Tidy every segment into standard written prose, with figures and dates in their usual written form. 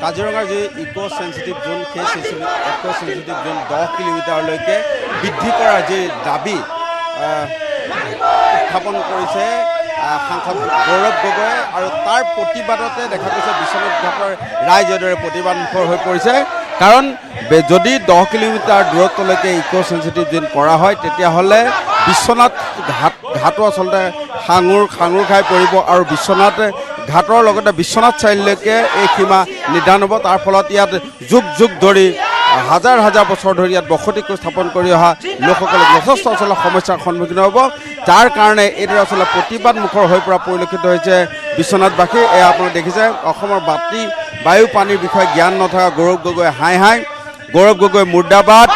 কাজিৰঙাৰ যি ইক' চেঞ্চিটিভ জোন সেই ইক' চেঞ্চিটিভ জোন 10 কিলোমিটাৰলৈকে বৃদ্ধি কৰাৰ যি দাবী উত্থাপন কৰিছে সাংসদ গৌৰৱ গগৈ আৰু তাৰ প্ৰতিবাদতে দেখা গৈছে বিশ্বনাথ ঘাটৰ ৰাইজ এইদৰে প্ৰতিবাদমুখৰ হৈ পৰিছে। কাৰণ যদি 10 কিলোমিটাৰ দূৰত্বলৈকে ইক' চেঞ্চিটিভ জোন কৰা হয় তেতিয়াহ'লে বিশ্বনাথ ঘাটো আচলতে সাঙুৰ খাই পৰিব আৰু বিশ্বনাথ ঘাটৰ লগতে বিশ্বনাথ চাৰিআলিলৈকে এই সীমা নিৰ্ধাৰণ হ'ব। তাৰ ফলত ইয়াত যুগ ধৰি হাজাৰ বছৰ ধৰি ইয়াত বসতি স্থাপন কৰি অহা লোকসকলে যথেষ্ট আচলতে সমস্যাৰ সন্মুখীন হ'ব। যাৰ কাৰণে এইদৰে আচলতে প্ৰতিবাদ মুখৰ হৈ পৰা পৰিলক্ষিত হৈছে বিশ্বনাথবাসী। এয়া আপোনালোকে দেখিছে অসমৰ মাটি বায়ু পানীৰ বিষয়ে জ্ঞান নথকা গৌৰৱ গগৈ হাই গৌৰৱ গগৈ মুৰ্দাবাদ।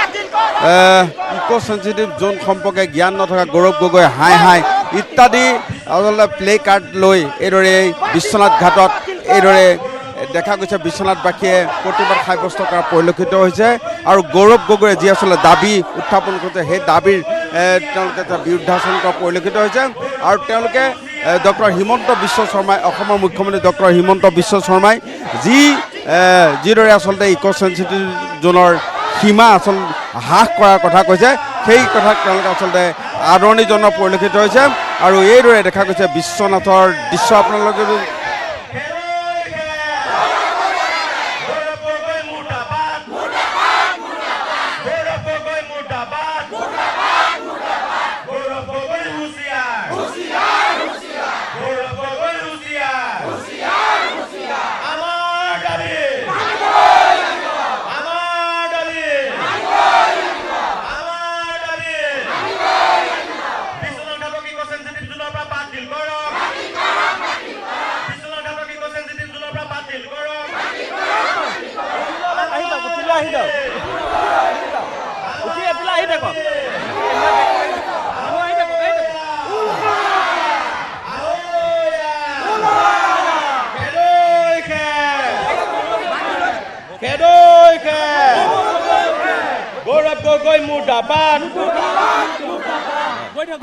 ইক' চেঞ্চিটিভ জোন সম্পৰ্কে জ্ঞান নথকা গৌৰৱ গগৈ হাই ইত্যাদি আচলতে প্লে কাৰ্ড লৈ এইদৰে বিশ্বনাথ ঘাটত এইদৰে দেখা গৈছে বিশ্বনাথবাসীয়ে প্ৰতিবাদ সাব্যস্ত কৰা পৰিলক্ষিত হৈছে। আৰু গৌৰৱ গগৈয়ে যি আচলতে দাবী উত্থাপন কৰিছে সেই দাবীৰ তেওঁলোকে বিৰুদ্ধাচৰণ কৰা পৰিলক্ষিত হৈছে। আৰু তেওঁলোকে ডক্টৰ হিমন্ত বিশ্ব শৰ্মাই অসমৰ মুখ্যমন্ত্ৰী ডক্টৰ হিমন্ত বিশ্ব শৰ্মাই যিদৰে আচলতে ইক' চেঞ্চিটিভ জোনৰ সীমা আচলতে হ্ৰাস কৰাৰ কথা কৈছে সেই কথাক তেওঁলোকে আচলতে আদৰণি জনোৱা পৰিলক্ষিত হৈছে। আৰু এইদৰে দেখা গৈছে বিশ্বনাথৰ দৃশ্য আপোনালোকে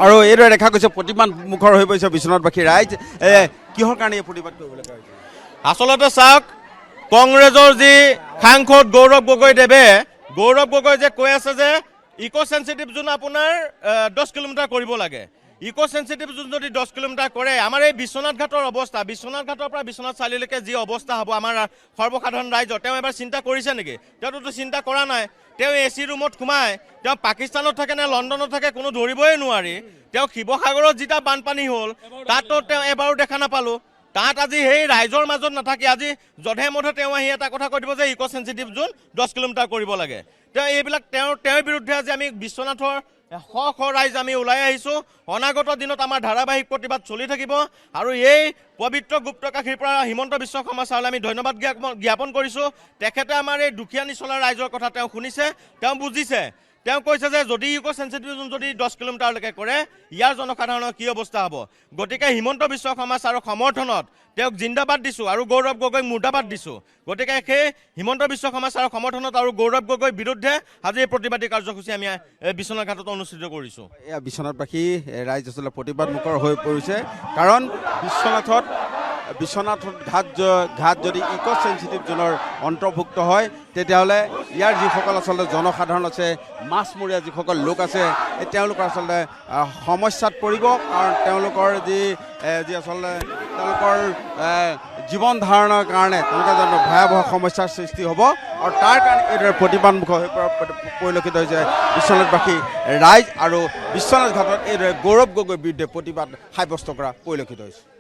আৰু এইদৰে দেখা গৈছে প্ৰতিবাদ মুখৰ হৈ পৰিছে বিশ্বনাথবাসী ৰাইজ। কিহৰ কাৰণে এই প্ৰতিবাদ কৰিবলৈ কয়? আচলতে চাওক, কংগ্ৰেছৰ যি সাংসদ গৌৰৱ গগৈ যে কৈ আছে যে ইক' চেঞ্চিটিভ জোন আপোনাৰ 10 কিলোমিটাৰ কৰিব লাগে। ইক' চেঞ্চিটিভ জোন যদি 10 কিলোমিটাৰ কৰে আমাৰ এই বিশ্বনাথ ঘাটৰ অৱস্থা, বিশ্বনাথ ঘাটৰ পৰা বিশ্বনাথ চাৰিআলিলৈকে যি অৱস্থা হ'ব আমাৰ সৰ্বসাধাৰণ ৰাইজৰ, তেওঁ এবাৰ চিন্তা কৰিছে নেকি? তেওঁতো চিন্তা কৰা নাই। তেওঁ AC ৰুমত সোমাই তেওঁ পাকিস্তানত থাকে নে লণ্ডনত থাকে কোনো ধৰিবই নোৱাৰি। তেওঁ শিৱসাগৰত যেতিয়া বানপানী হ'ল তাতো তেওঁ এবাৰো দেখা নাপালোঁ। তাত আজি সেই ৰাইজৰ মাজত নাথাকি আজি যধে মধে তেওঁ আহি এটা কথা কৈ দিব যে ইক' চেঞ্চিটিভ জোন 10 কিলোমিটাৰ কৰিব লাগে। তেওঁ এইবিলাক তেওঁৰ বিৰুদ্ধে আজি আমি বিশ্বনাথৰ শ ৰাইজ আমি ওলাই আহিছোঁ। অনাগত দিনত আমাৰ ধাৰাবাহিক প্ৰতিবাদ চলি থাকিব। আৰু এই পবিত্ৰ গুপ্তকাশীৰ পৰা হিমন্ত বিশ্ব শৰ্মা ছাৰলৈ আমি ধন্যবাদ জ্ঞাপন কৰিছোঁ। তেখেতে আমাৰ এই দুখীয়া নিচলা ৰাইজৰ কথা তেওঁ শুনিছে, তেওঁ বুজিছে। তেওঁ কৈছে যে যদি ইক' চেঞ্চিটিভ জোন যদি 10 কিলোমিটাৰলৈকে কৰে ইয়াৰ জনসাধাৰণৰ কি অৱস্থা হ'ব। গতিকে হিমন্ত বিশ্ব শৰ্মা ছাৰৰ সমৰ্থনত তেওঁক জিন্দাবাদ দিছোঁ আৰু গৌৰৱ গগৈক মুৰ্দাবাদ দিছোঁ। গতিকে সেই হিমন্ত বিশ্ব শৰ্মা ছাৰৰ সমৰ্থনত আৰু গৌৰৱ গগৈৰ বিৰুদ্ধে আজি এই প্ৰতিবাদী কাৰ্যসূচী আমি বিশ্বনাথ ঘাটত অনুষ্ঠিত কৰিছোঁ। এয়া বিশ্বনাথবাসী ৰাইজ আচলতে প্ৰতিবাদমুখৰ হৈ পৰিছে। কাৰণ বিশ্বনাথ ঘাট যদি ইক' চেঞ্চিটিভ জোনৰ অন্তৰ্ভুক্ত হয় তেতিয়াহ'লে ইয়াৰ যিসকল আচলতে জনসাধাৰণ আছে, মাছমৰীয়া যিসকল লোক আছে তেওঁলোকৰ আচলতে সমস্যাত পৰিব। কাৰণ তেওঁলোকৰ যি আচলতে তেওঁলোকৰ জীৱন ধাৰণৰ কাৰণে তেওঁলোকে ভয়াৱহ সমস্যাৰ সৃষ্টি হ'ব। আৰু তাৰ কাৰণে এইদৰে প্ৰতিবাদমুখ হৈ পৰা পৰিলক্ষিত হৈছে বিশ্বনাথবাসী ৰাইজ। আৰু বিশ্বনাথ ঘাটত এইদৰে গৌৰৱ গগৈৰ বিৰুদ্ধে প্ৰতিবাদ সাব্যস্ত কৰা পৰিলক্ষিত হৈছে।